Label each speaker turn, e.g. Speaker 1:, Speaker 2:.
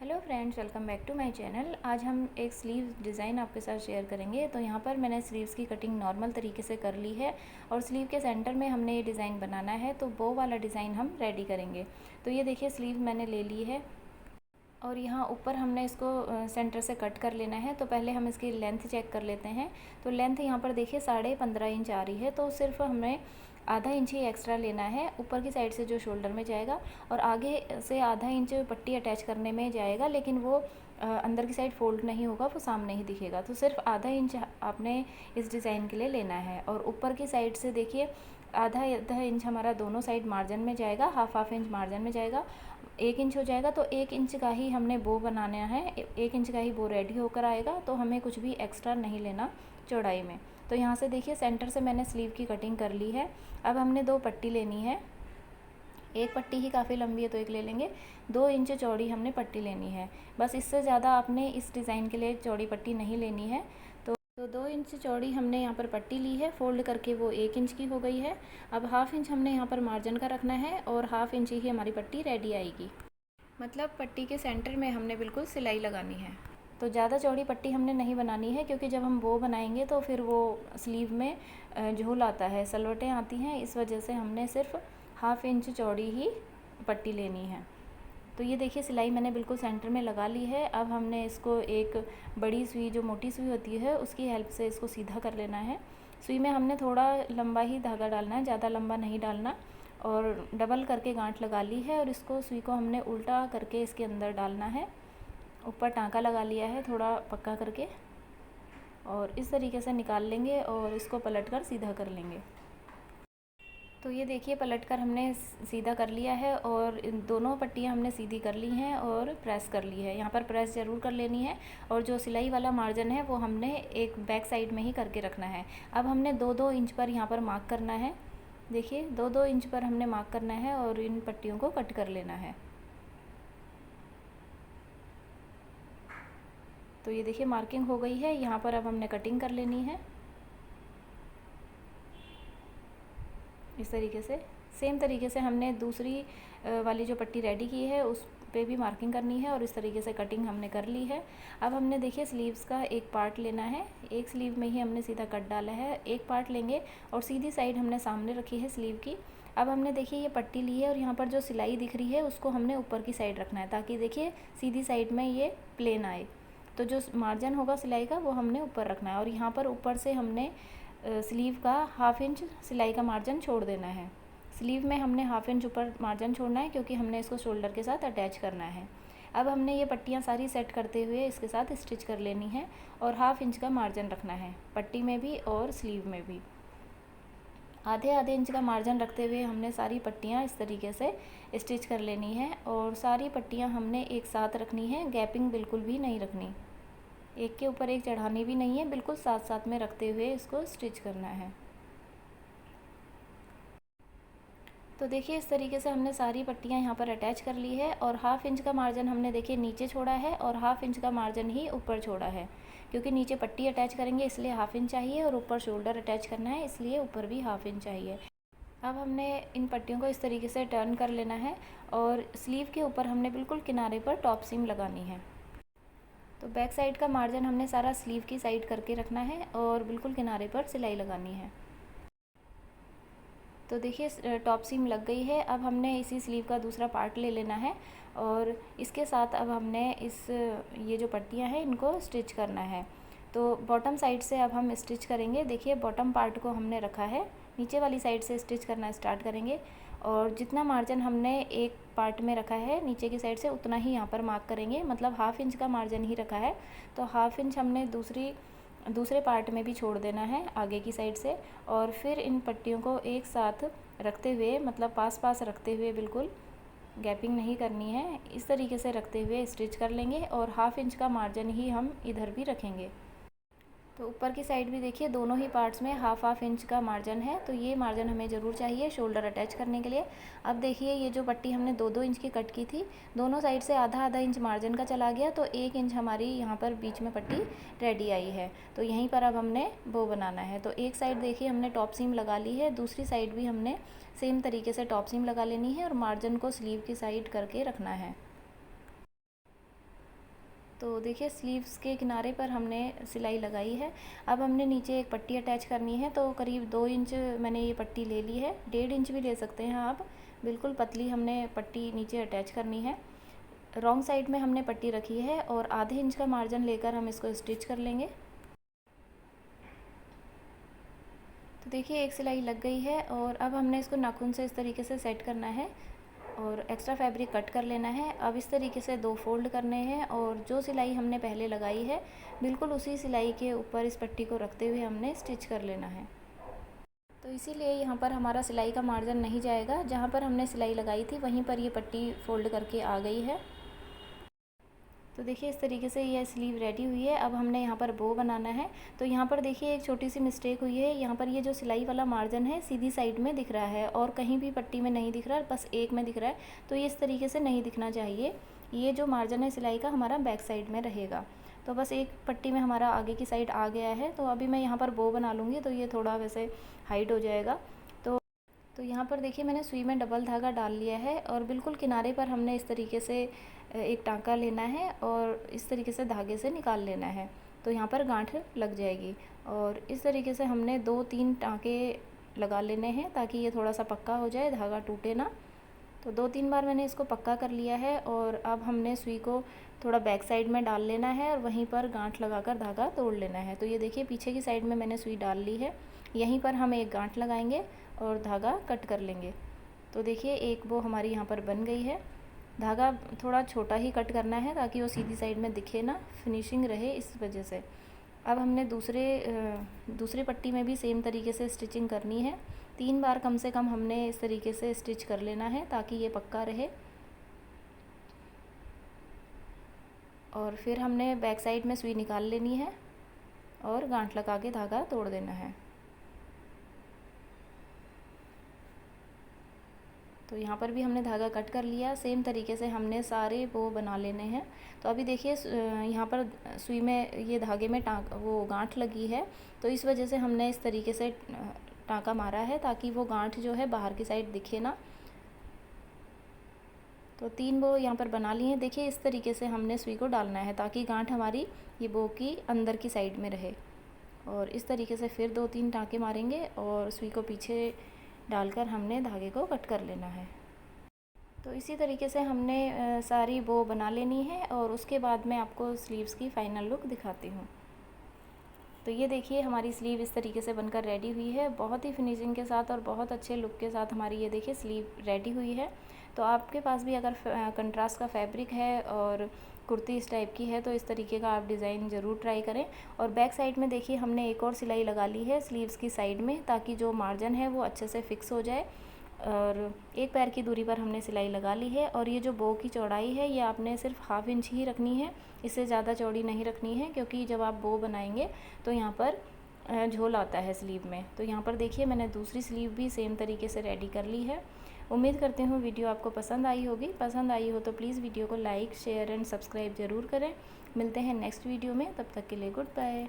Speaker 1: Hello friends, welcome back to my channel. आज हम एक स्लीव डिज़ाइन आपके साथ शेयर करेंगे। तो यहाँ पर मैंने स्लीव्स की कटिंग नॉर्मल तरीके से कर ली है और स्लीव के सेंटर में हमने ये डिज़ाइन बनाना है, तो वो वाला डिज़ाइन हम रेडी करेंगे। तो ये देखिए स्लीव मैंने ले ली है और यहाँ ऊपर हमने इसको सेंटर से कट कर लेना है। तो पहले हम इसकी लेंथ चेक कर लेते हैं। तो लेंथ यहाँ पर देखिए 15.5 इंच आ रही है, तो सिर्फ हमें आधा इंच ही एक्स्ट्रा लेना है ऊपर की साइड से जो शोल्डर में जाएगा, और आगे से आधा इंच पट्टी अटैच करने में जाएगा, लेकिन वो अंदर की साइड फोल्ड नहीं होगा, वो सामने ही दिखेगा। तो सिर्फ आधा इंच आपने इस डिज़ाइन के लिए लेना है। और ऊपर की साइड से देखिए आधा आधा इंच हमारा दोनों साइड मार्जिन में जाएगा, हाफ इंच मार्जिन में जाएगा, 1 इंच हो जाएगा। तो 1 इंच का ही हमने बो बनाना है, 1 इंच का ही बो रेडी होकर आएगा, तो हमें कुछ भी एक्स्ट्रा नहीं लेना चौड़ाई में। तो यहाँ से देखिए सेंटर से मैंने स्लीव की कटिंग कर ली है। अब हमने 2 पट्टी लेनी है, एक पट्टी ही काफ़ी लंबी है तो एक ले लेंगे। 2 इंच चौड़ी हमने पट्टी लेनी है, बस इससे ज़्यादा आपने इस डिज़ाइन के लिए चौड़ी पट्टी नहीं लेनी है। तो 2 इंच चौड़ी हमने यहाँ पर पट्टी ली है, फोल्ड करके वो 1 इंच की हो गई है। अब हाफ इंच हमने यहाँ पर मार्जिन का रखना है और हाफ इंच ही हमारी पट्टी रेडी आएगी। मतलब पट्टी के सेंटर में हमने बिल्कुल सिलाई लगानी है। तो ज़्यादा चौड़ी पट्टी हमने नहीं बनानी है, क्योंकि जब हम वो बनाएंगे तो फिर वो स्लीव में झोल आता है, सलवटें आती हैं, इस वजह से हमने सिर्फ हाफ इंच चौड़ी ही पट्टी लेनी है। तो ये देखिए सिलाई मैंने बिल्कुल सेंटर में लगा ली है। अब हमने इसको एक बड़ी सुई, जो मोटी सुई होती है, उसकी हेल्प से इसको सीधा कर लेना है। सुई में हमने थोड़ा लंबा ही धागा डालना है, ज़्यादा लंबा नहीं डालना। और डबल करके गांठ लगा ली है और इसको सुई को हमने उल्टा करके इसके अंदर डालना है। ऊपर टाँका लगा लिया है थोड़ा पक्का करके, और इस तरीके से निकाल लेंगे और इसको पलट कर सीधा कर लेंगे। तो ये देखिए पलटकर हमने सीधा कर लिया है और इन दोनों पट्टियाँ हमने सीधी कर ली हैं और प्रेस कर ली है। यहाँ पर प्रेस ज़रूर कर लेनी है। और जो सिलाई वाला मार्जिन है वो हमने एक बैक साइड में ही करके रखना है। अब हमने 2-2 इंच पर यहाँ पर मार्क करना है। देखिए 2-2 इंच पर हमने मार्क करना है और इन पट्टियों को कट कर लेना है। तो ये देखिए मार्किंग हो गई है। यहाँ पर अब हमने कटिंग कर लेनी है इस तरीके से। सेम तरीके से हमने दूसरी वाली जो पट्टी रेडी की है उस पे भी मार्किंग करनी है और इस तरीके से कटिंग हमने कर ली है। अब हमने देखिए स्लीव्स का एक पार्ट लेना है, एक स्लीव में ही हमने सीधा कट डाला है। एक पार्ट लेंगे और सीधी साइड हमने सामने रखी है स्लीव की। अब हमने देखिए ये पट्टी ली है और यहाँ पर जो सिलाई दिख रही है उसको हमने ऊपर की साइड रखना है, ताकि देखिए सीधी साइड में ये प्लेन आए। तो जो मार्जिन होगा सिलाई का वो हमने ऊपर रखना है, और यहाँ पर ऊपर से हमने स्लीव का हाफ इंच सिलाई का मार्जिन छोड़ देना है। स्लीव में हमने हाफ इंच ऊपर मार्जिन छोड़ना है, क्योंकि हमने इसको शोल्डर के साथ अटैच करना है। अब हमने ये पट्टियाँ सारी सेट करते हुए इसके साथ स्टिच कर लेनी है, और हाफ इंच का मार्जिन रखना है पट्टी में भी और स्लीव में भी। आधे आधे इंच का मार्जिन रखते हुए हमने सारी पट्टियाँ इस तरीके से स्टिच कर लेनी है, और सारी पट्टियाँ हमने एक साथ रखनी है, गैपिंग बिल्कुल भी नहीं रखनी, एक के ऊपर एक चढ़ानी भी नहीं है, बिल्कुल साथ साथ में रखते हुए इसको स्टिच करना है। तो देखिए इस तरीके से हमने सारी पट्टियाँ यहाँ पर अटैच कर ली है, और हाफ इंच का मार्जिन हमने देखिए नीचे छोड़ा है और हाफ इंच का मार्जिन ही ऊपर छोड़ा है, क्योंकि नीचे पट्टी अटैच करेंगे इसलिए हाफ इंच चाहिए, और ऊपर शोल्डर अटैच करना है इसलिए ऊपर भी हाफ इंच चाहिए। अब हमने इन पट्टियों को इस तरीके से टर्न कर लेना है, और स्लीव के ऊपर हमने बिल्कुल किनारे पर टॉप सीम लगानी है। तो बैक साइड का मार्जिन हमने सारा स्लीव की साइड करके रखना है और बिल्कुल किनारे पर सिलाई लगानी है। तो देखिए टॉप सीम लग गई है। अब हमने इसी स्लीव का दूसरा पार्ट ले लेना है, और इसके साथ अब हमने ये जो पट्टियाँ हैं इनको स्टिच करना है। तो बॉटम साइड से अब हम स्टिच करेंगे। देखिए बॉटम पार्ट को हमने रखा है, नीचे वाली साइड से स्टिच करना स्टार्ट करेंगे, और जितना मार्जिन हमने एक पार्ट में रखा है नीचे की साइड से उतना ही यहाँ पर मार्क करेंगे। मतलब हाफ इंच का मार्जिन ही रखा है, तो हाफ इंच हमने दूसरे पार्ट में भी छोड़ देना है आगे की साइड से, और फिर इन पट्टियों को एक साथ रखते हुए, मतलब पास पास रखते हुए, बिल्कुल गैपिंग नहीं करनी है, इस तरीके से रखते हुए स्टिच कर लेंगे, और हाफ इंच का मार्जिन ही हम इधर भी रखेंगे। तो ऊपर की साइड भी देखिए दोनों ही पार्ट्स में हाफ इंच का मार्जिन है, तो ये मार्जिन हमें ज़रूर चाहिए शोल्डर अटैच करने के लिए। अब देखिए ये जो पट्टी हमने 2-2 इंच की कट की थी, दोनों साइड से आधा आधा इंच मार्जिन का चला गया, तो 1 इंच हमारी यहाँ पर बीच में पट्टी रेडी आई है। तो यहीं पर अब हमने बो बनाना है। तो एक साइड देखिए हमने टॉप सीम लगा ली है, दूसरी साइड भी हमने सेम तरीके से टॉप सीम लगा लेनी है, और मार्जिन को स्लीव की साइड करके रखना है। तो देखिए स्लीव्स के किनारे पर हमने सिलाई लगाई है। अब हमने नीचे एक पट्टी अटैच करनी है, तो करीब 2 इंच मैंने ये पट्टी ले ली है, 1.5 इंच भी ले सकते हैं आप। बिल्कुल पतली हमने पट्टी नीचे अटैच करनी है। रॉन्ग साइड में हमने पट्टी रखी है और आधे इंच का मार्जिन लेकर हम इसको स्टिच कर लेंगे। तो देखिए एक सिलाई लग गई है और अब हमने इसको नाखून से इस तरीके से सेट करना है और एक्स्ट्रा फैब्रिक कट कर लेना है। अब इस तरीके से 2 फोल्ड करने हैं और जो सिलाई हमने पहले लगाई है बिल्कुल उसी सिलाई के ऊपर इस पट्टी को रखते हुए हमने स्टिच कर लेना है। तो इसीलिए यहाँ पर हमारा सिलाई का मार्जिन नहीं जाएगा, जहाँ पर हमने सिलाई लगाई थी वहीं पर ये पट्टी फोल्ड करके आ गई है। तो देखिए इस तरीके से ये स्लीव रेडी हुई है। अब हमने यहाँ पर बो बनाना है। तो यहाँ पर देखिए एक छोटी सी मिस्टेक हुई है, यहाँ पर ये जो सिलाई वाला मार्जिन है सीधी साइड में दिख रहा है और कहीं भी पट्टी में नहीं दिख रहा, बस एक में दिख रहा है। तो ये इस तरीके से नहीं दिखना चाहिए। ये जो मार्जिन है सिलाई का हमारा बैक साइड में रहेगा। तो बस एक पट्टी में हमारा आगे की साइड आ गया है। तो अभी मैं यहाँ पर बो बना लूँगी, तो ये थोड़ा वैसे हाइट हो जाएगा। तो यहाँ पर देखिए मैंने सुई में डबल धागा डाल लिया है और बिल्कुल किनारे पर हमने इस तरीके से एक टाँका लेना है और इस तरीके से धागे से निकाल लेना है। तो यहाँ पर गांठ लग जाएगी और इस तरीके से हमने 2-3 टाँके लगा लेने हैं ताकि ये थोड़ा सा पक्का हो जाए, धागा टूटे ना। तो 2-3 बार मैंने इसको पक्का कर लिया है और अब हमने सुई को थोड़ा बैक साइड में डाल लेना है और वहीं पर गांठ लगाकर धागा तोड़ लेना है। तो ये देखिए पीछे की साइड में मैंने सुई डाल ली है, यहीं पर हम एक गांठ लगाएंगे और धागा कट कर लेंगे। तो देखिए एक बो हमारी यहाँ पर बन गई है। धागा थोड़ा छोटा ही कट करना है ताकि वो सीधी साइड में दिखे ना, फिनिशिंग रहे इस वजह से। अब हमने दूसरी पट्टी में भी सेम तरीके से स्टिचिंग करनी है। 3 बार कम से कम हमने इस तरीके से स्टिच कर लेना है ताकि ये पक्का रहे। और फिर हमने बैक साइड में सुई निकाल लेनी है और गांठ लगा के धागा तोड़ देना है। तो यहाँ पर भी हमने धागा कट कर लिया। सेम तरीके से हमने सारे बो बना लेने हैं। तो अभी देखिए यहाँ पर सुई में ये धागे में वो गांठ लगी है, तो इस वजह से हमने इस तरीके से टाँका मारा है ताकि वो गांठ जो है बाहर की साइड दिखे ना। तो 3 बो यहाँ पर बना लिए हैं। देखिए इस तरीके से हमने सुई को डालना है ताकि गांठ हमारी ये बो की अंदर की साइड में रहे। और इस तरीके से फिर 2-3 टाँके मारेंगे और सुई को पीछे डालकर हमने धागे को कट कर लेना है। तो इसी तरीके से हमने सारी बो बना लेनी है और उसके बाद मैं आपको स्लीव्स की फ़ाइनल लुक दिखाती हूँ। तो ये देखिए हमारी स्लीव इस तरीके से बनकर रेडी हुई है, बहुत ही फिनिशिंग के साथ और बहुत अच्छे लुक के साथ हमारी ये देखिए स्लीव रेडी हुई है। तो आपके पास भी अगर कंट्रास्ट का फैब्रिक है और कुर्ती इस टाइप की है तो इस तरीके का आप डिज़ाइन ज़रूर ट्राई करें। और बैक साइड में देखिए हमने एक और सिलाई लगा ली है स्लीव्स की साइड में ताकि जो मार्जिन है वो अच्छे से फिक्स हो जाए। और एक पैर की दूरी पर हमने सिलाई लगा ली है। और ये जो बो की चौड़ाई है ये आपने सिर्फ 1/2 इंच ही रखनी है, इससे ज़्यादा चौड़ी नहीं रखनी है, क्योंकि जब आप बो बनाएंगे तो यहाँ पर झोल आता है स्लीव में। तो यहाँ पर देखिए मैंने दूसरी स्लीव भी सेम तरीके से रेडी कर ली है। उम्मीद करती हूँ वीडियो आपको पसंद आई होगी। पसंद आई हो तो प्लीज़ वीडियो को लाइक, शेयर एंड सब्सक्राइब ज़रूर करें। मिलते हैं नेक्स्ट वीडियो में, तब तक के लिए गुड बाय।